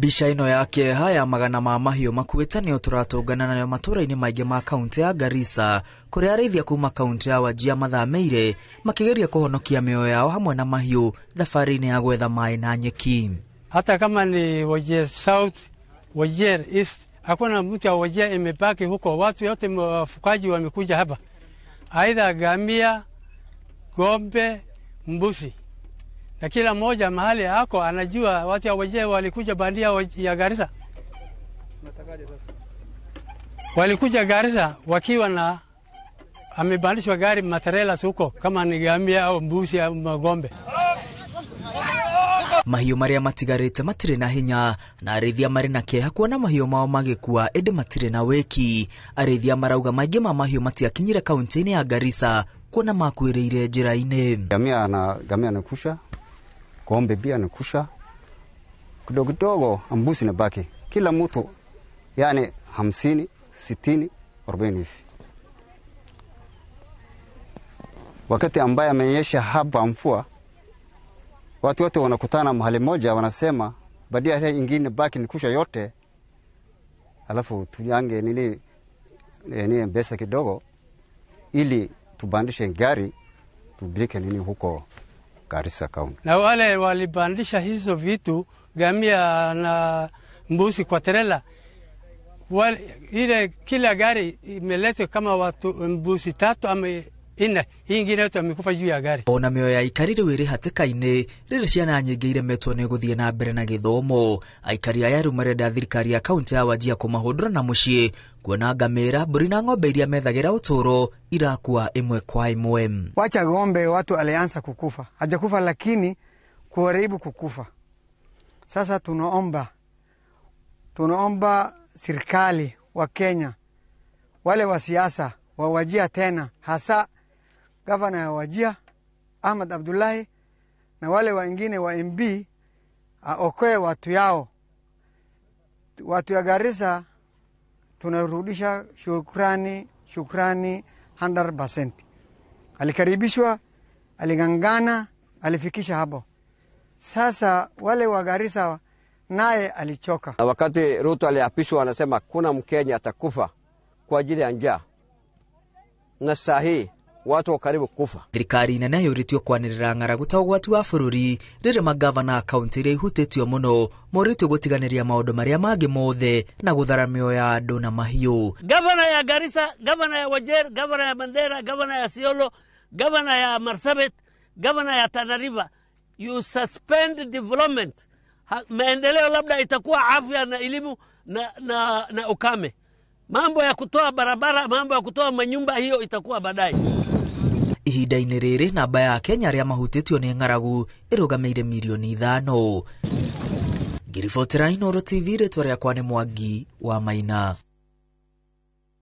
Mbica ino yake haya magana ma mahiũ makuĩte nĩo tũratũngana nayo matũra-inĩ maingĩ ma kaunti ya Garissa, kũrĩa arĩithia kuma kaunti ya Wajir mathameire makĩgeria kũhonokia mĩoyo yao hamwe na mahiũ thabarĩ-inĩ ya gwetha maĩ na nyeki. Hata kama ni Wajir South, Wajir East, hakuna mtu wa Wajir imebaki huko. Watu yote wafugaji wamekuja hapa, aidha ngamia, ng'ombe, mbuzi, na kila mmoja mahali hako anajua watu wa Wajir walikuja bandia ya Garissa. Walikuja Garissa wakiwa na amebandishwa gari matrela huko, kama ni ngamia au mbuzi au ng'ombe. Mahiũ marĩa matigarĩte matirĩ na hinya, na arĩithia marĩ na kĩeha kuona mahiũ mao magĩkua ĩndĩ matirĩ na weki. Arĩithia marauga maingĩ ma mahiũ matiakinyire kaunti-inĩ ya Garissa kuona makuĩrĩire njĩra-inĩ. Ngamia anakusha, ng'ombe pia anakusha, kidogo kidogo mbuzi na baki. Kila mtu yani 50, 60, 40 hivi. Wakati ambaye amenyesha hapa mvua, watu wote wanakutana mahali moja, wanasema badia ile nyingine baki nikusha yote, alafu tuyange nini pesa kidogo ili tubandishe gari tupeleke nini huko Garissa County. Na wale walibandisha hizo vitu ngamia na mbuzi kwa trela, ile kila gari imeleta kama watu mbuzi 3 ama 4, ingine yote wamekufa juu ya gari. Ona mĩoyo ya aikari rĩu ĩrĩ hatĩka-inĩ rĩrĩ ciana nyingĩ iremetwo nĩ gũthiĩ na mbere na gĩthomo. Aikari aya rĩu marenda thirikari ya kaunti ya Wajir kũmahũndũra na mũciĩ, kuona ngamĩra, mbũri na ng'ombe iria methagĩra ũtũũro irakua ĩmwe kwa ĩmwe. Wacha ng'ombe watu alianza kukufa, hajakufa lakini kuharibu kukufa. Sasa tunaomba serikali wa Kenya, wale wa siasa wa Wajir, tena hasa gavana ya Wajir Ahmed Abdullahi na wale wengine wa MB aokoe watu yao. Watu ya Garissa tunarudisha shukrani 100%. Alikaribishwa, aligangana, alifikisha hapo. Sasa wale wa Garissa naye alichoka. Wakati Ruto aliapishwa anasema kuna Mkenya atakufa kwa ajili ya njaa, na sahi watu wa karibu kufa. Thirikari nene yũrĩtio kwanĩrĩra ng'aragu ta ũgwati wa bũrũri rĩrĩ magavana kaunti iria ihutĩtio mũno moritũ gũtiganĩria maũndũ marĩa mangĩ mothe na gũthara mĩoyo ya andũ na mahiũ. Gavana ya Garissa, gavana ya Wajir, gavana ya Mandera, gavana ya Isiolo, gavana ya Marsabit, gavana ya Tana River, you suspend development. Maendeleo labda itakuwa afya na elimu na ukame. Mambo ya kutoa barabara, mambo ya kutoa manyumba, hiyo itakuwa baadaye. Ihinda-inĩ rĩrĩ namba ya Kenya arĩa mahutĩtio nĩ ng'aragu ĩrũgamĩire milioni 5. Ngĩribotera Inooro TV, rĩtwa rĩakwa nĩ Mwangi wa Maina.